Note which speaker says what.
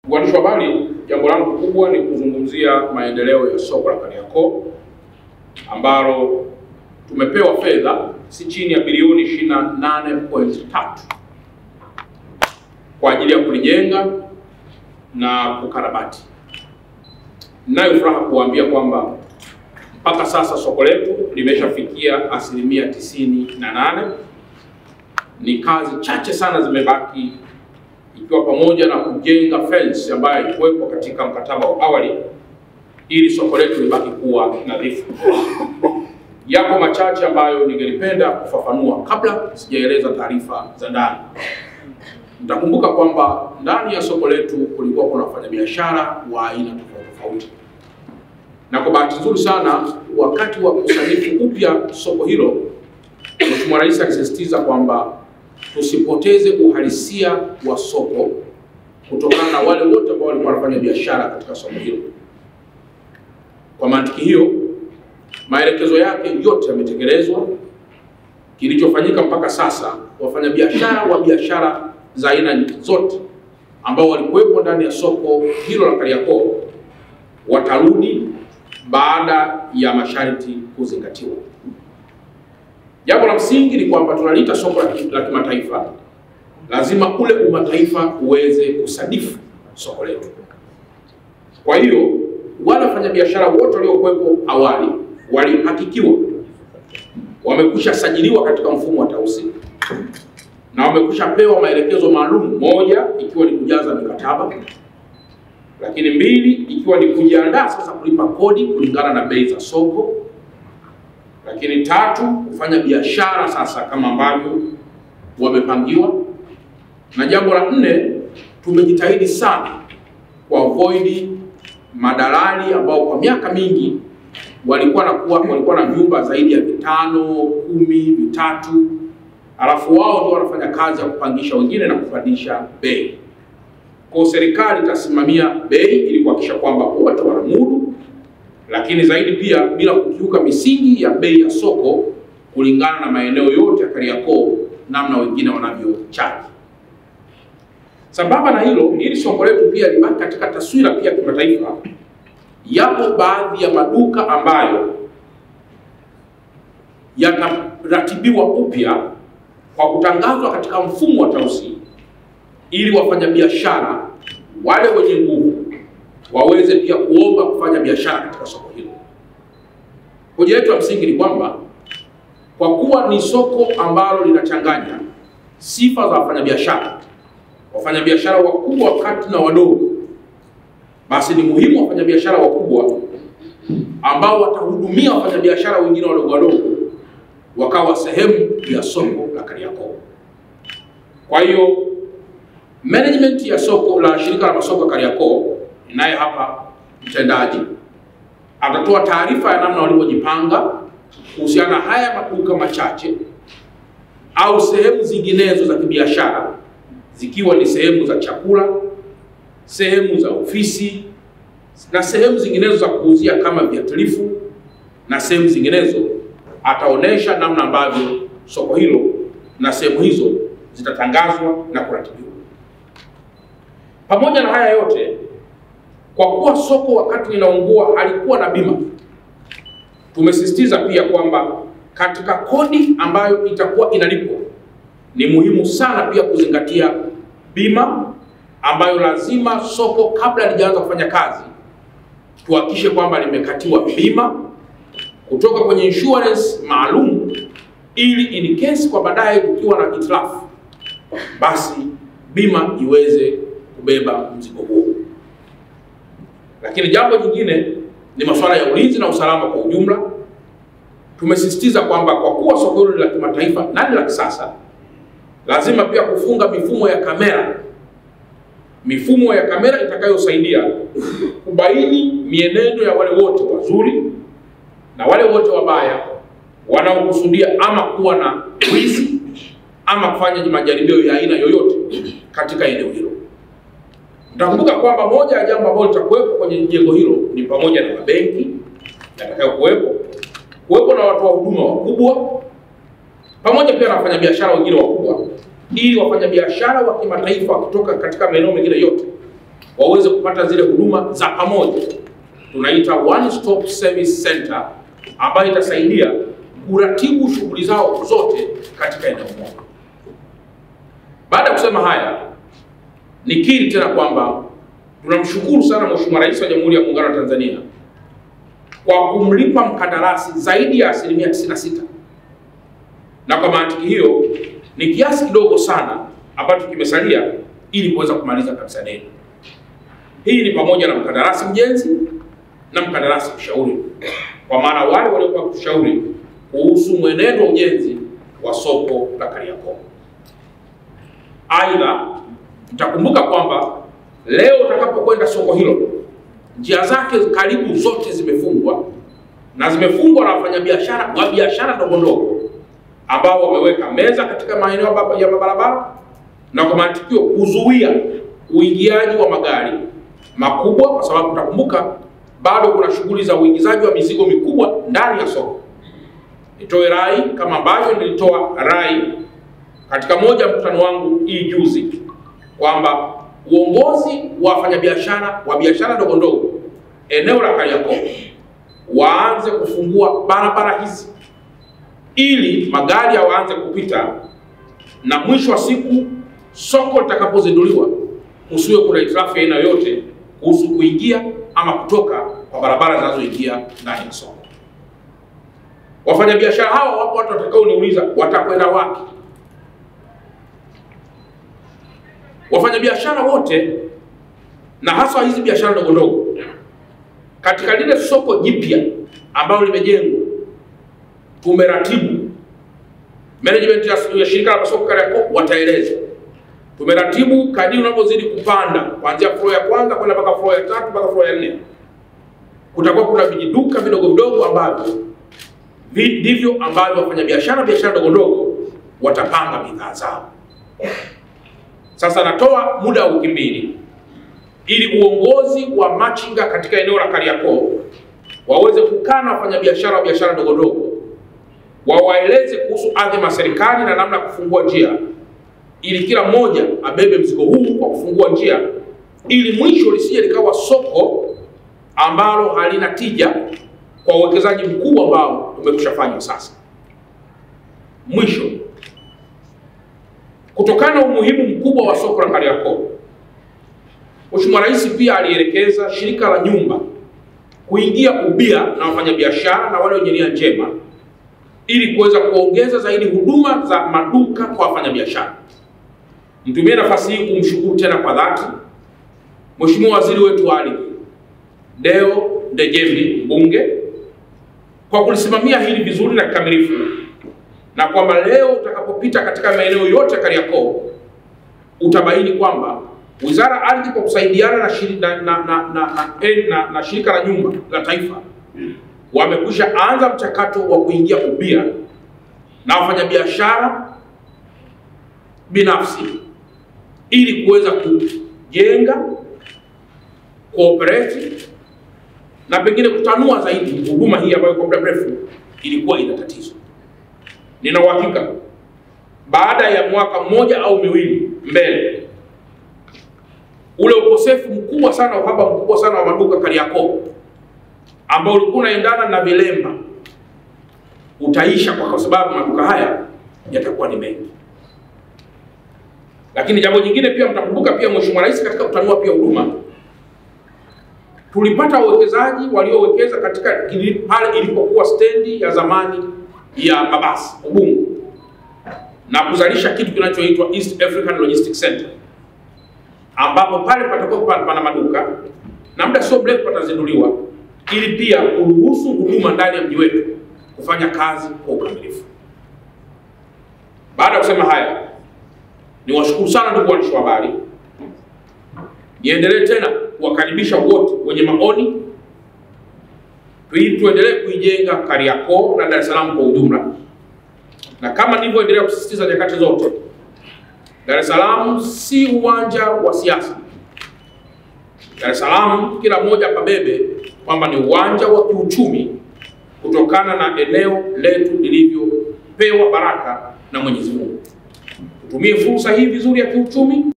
Speaker 1: Waandishi wa habari, jambo langu kubwa ni kuzungumzia maendeleo ya soko la Kariakoo ambalo tumepewa fedha si chini ya bilioni 28.3 kwa ajili ya kulijenga na kukarabati. Ninayo furaha kuambia kwamba mpaka sasa soko letu limeshafikia 98%. Ni kazi chache sana zimebaki, ikiwa pamoja na kujenga fence ambayo ilikuwepo katika mkataba wa awali ili soko letu libaki kuwa nadhifu. Yapo machache ambayo ningelipenda kufafanua kabla sijaeleza taarifa za ndani. Mtakumbuka kwamba ndani ya soko letu kulikuwa kuna wafanyabiashara wa aina tofauti. Na kwa bahati nzuri sana, wakati wa kusanifu upya soko hilo, Mheshimiwa Rais alisisitiza kwamba tusipoteze uhalisia wa soko kutokana na wale wote ambao walikuwa wanafanya biashara katika soko hilo. Kwa mantiki hiyo, maelekezo yake yote yametekelezwa. Kilichofanyika mpaka sasa, wafanyabiashara wa biashara za aina zote ambao walikuwepo ndani ya soko hilo la Kariakoo watarudi baada ya masharti kuzingatiwa. Jambo la msingi ni kwamba tunaliita soko la kimataifa. Lazima ule umataifa uweze kusadifu soko letu. Kwa hiyo wale wafanyabiashara wote waliokuwepo awali walihakikiwa wamekwisha sajiliwa katika mfumo wa Tausi na wamekwisha pewa maelekezo maalum, moja ikiwa ni kujaza mikataba, lakini mbili ikiwa ni kujiandaa sasa kulipa kodi kulingana na bei za soko, lakini tatu kufanya biashara sasa kama ambavyo wamepangiwa, na jambo la nne tumejitahidi sana kwa avoid madalali ambao kwa miaka mingi walikuwa na vyumba zaidi ya 5, 10, 3, alafu wao ndio wanafanya kazi ya kupangisha wengine na kupandisha bei. Kwa serikali itasimamia bei ili kuhakikisha kwamba wote wanamudu, lakini zaidi pia bila kukiuka misingi ya bei ya soko kulingana na maeneo yote ya Kariakoo namna wengine wanavyochaji. Sambamba na hilo, ili soko letu pia libaki katika taswira pia kimataifa, yapo baadhi ya maduka ambayo yataratibiwa upya kwa kutangazwa katika mfumo wa Tausi ili wafanyabiashara wale wenye nguvu waweze pia kuomba kufanya biashara katika soko hilo. Hoja yetu ya msingi ni kwamba kwa kuwa ni soko ambalo linachanganya sifa za wafanyabiashara wakubwa, wakati na wadogo, basi ni muhimu wafanyabiashara wakubwa ambao watahudumia wafanyabiashara wengine wadogo wakawa sehemu ya soko la Kariakoo. Kwa hiyo management ya soko la shirika la masoko ya Kariakoo, naye hapa mtendaji atatoa taarifa ya namna walivyojipanga kuhusiana na haya maduka machache au sehemu zinginezo za kibiashara, zikiwa ni sehemu za chakula, sehemu za ofisi na sehemu zinginezo za kuuzia kama viatilifu na sehemu zinginezo. Ataonesha namna ambavyo soko hilo na sehemu hizo zitatangazwa na kuratibiwa. Pamoja na haya yote, kwa kuwa soko wakati linaungua halikuwa na bima, tumesisitiza pia kwamba katika kodi ambayo itakuwa inalipwa ni muhimu sana pia kuzingatia bima ambayo lazima soko kabla halijaanza kufanya kazi tuhakikishe kwamba limekatiwa bima kutoka kwenye insurance maalum, ili in case kwa baadaye ukiwa na hitilafu basi bima iweze kubeba mzigo huo. Lakini jambo jingine ni masuala ya ulinzi na usalama kwa ujumla. Tumesisitiza kwamba kwa kuwa soko hilo la kimataifa na la kisasa, lazima pia kufunga mifumo ya kamera itakayosaidia kubaini mienendo ya wale wote wazuri na wale wote wabaya wanaokusudia ama kuwa na wizi ama kufanya majaribio ya aina yoyote katika eneo hilo. Mtakumbuka kwamba moja ya jambo ambalo litakuwepo kwenye jengo hilo ni pamoja na mabenki yatakayokuwepo na watu wa huduma wakubwa, pamoja pia na wafanyabiashara wengine wakubwa, ili wafanyabiashara wa kimataifa kutoka katika maeneo mengine yote waweze kupata zile huduma za pamoja, tunaita one stop service center, ambayo itasaidia kuratibu shughuli zao zote katika eneo moja. Baada ya kusema haya, nikiri tena kwamba tunamshukuru sana Mheshimiwa Rais wa Jamhuri ya Muungano wa Tanzania kwa kumlipa mkandarasi zaidi ya 96%, na kwa mantiki hiyo ni kiasi kidogo sana ambacho kimesalia ili kuweza kumaliza kabisa deni. Hii ni pamoja na mkandarasi mjenzi na mkandarasi mshauri, kwa maana wale waliokuwa kushauri kuhusu mwenendo wa ujenzi wa soko la Kariakoo. Aidha, mtakumbuka kwamba leo utakapokwenda soko hilo, njia zake karibu zote zimefungwa, na zimefungwa na wafanyabiashara wa biashara ndogo ndogo ambao wameweka meza katika maeneo ya barabara, na kwa mantikio kuzuia uingiaji wa magari makubwa, kwa sababu utakumbuka bado kuna shughuli za uingizaji wa mizigo mikubwa ndani ya soko. Nitoe rai kama ambavyo nilitoa rai katika moja mkutano wangu hii juzi kwamba uongozi wa wafanyabiashara wa biashara ndogo ndogo eneo la Kariakoo waanze kufungua barabara hizi ili magari yaanze kupita, na mwisho wa siku soko litakapozinduliwa usiwe kuna hitilafu ya aina yoyote kuhusu kuingia ama kutoka kwa barabara zinazoingia ndani ya soko. Wafanyabiashara hawa wapo watu watakao niuliza watakwenda wapi? Wafanyabiashara wote na hasa hizi biashara ndogo ndogo katika lile soko jipya ambalo limejengwa, tumeratibu management ya shirika la masoko Kariakoo wataeleza. Tumeratibu kadri unavyozidi kupanda kuanzia floor ya kwanza kwenda mpaka floor ya 3 mpaka floor ya 4. Kutakuwa kuna vijiduka vidogo vidogo ambavyo ndivyo ambavyo wafanyabiashara ndogo ndogo watapanga bidhaa zao. Sasa natoa muda wa wiki 2 ili uongozi wa machinga katika eneo la Kariakoo waweze kukaa na wafanyabiashara wa biashara ndogo ndogo, wawaeleze kuhusu adhima ya serikali na namna ya kufungua njia, ili kila mmoja abebe mzigo huu kwa kufungua njia, ili mwisho lisije likawa soko ambalo halina tija kwa uwekezaji mkubwa ambao umekushafanywa sasa. Mwisho, kutokana na umuhimu mkubwa wa soko la Kariakoo, Mheshimiwa Rais pia alielekeza shirika la nyumba kuingia ubia na wafanyabiashara na wale wenye nia njema ili kuweza kuongeza zaidi huduma za maduka kwa wafanyabiashara. Nitumie nafasi hii kumshukuru tena kwa dhati Mheshimiwa Waziri wetu wa Ardhi Deo Ndejembi Mbunge kwa kulisimamia hili vizuri na kikamilifu, na kwamba leo utakapopita katika maeneo yote ya Kariakoo utabaini kwamba Wizara ya Ardhi kwa kusaidiana na shirika la nyumba la taifa wamekwisha anza mchakato wa kuingia ubia na wafanyabiashara binafsi ili kuweza kujenga, cooperate na pengine kutanua zaidi huduma hii ambayo kwa muda mrefu ilikuwa ina tatizo. Nina uhakika baada ya mwaka 1 au 2 mbele, ule ukosefu mkubwa sana, uhaba mkubwa sana wa maduka Kariakoo ambao ulikuwa unaendana na vilemba utaisha, kwa sababu maduka haya yatakuwa ni mengi. Lakini jambo jingine pia mtakumbuka pia Mheshimiwa Rais katika kutanua pia huduma, tulipata wawekezaji waliowekeza katika pale ilipokuwa stendi ya zamani ya mabasi Ubungo na kuzalisha kitu kinachoitwa East African Logistics Center, ambapo pale patakuwa pana maduka na muda sio mrefu patazinduliwa, ili pia kuruhusu huduma ndani ya mji wetu kufanya kazi kwa ukamilifu. Baada ya kusema haya, niwashukuru sana ndugu waandishi wa habari. Niendelee tena kuwakaribisha wote wenye maoni ili tuendelee kuijenga Kariakoo na Dar es Salaam kwa ujumla. Na kama nilivyoendelea kusisitiza nyakati zote, Dar es Salaam si uwanja wa siasa. Dar es Salaam kila mmoja pabebe kwamba ni uwanja wa kiuchumi kutokana na eneo letu lilivyopewa baraka na Mwenyezi Mungu. Tutumie fursa hii vizuri ya kiuchumi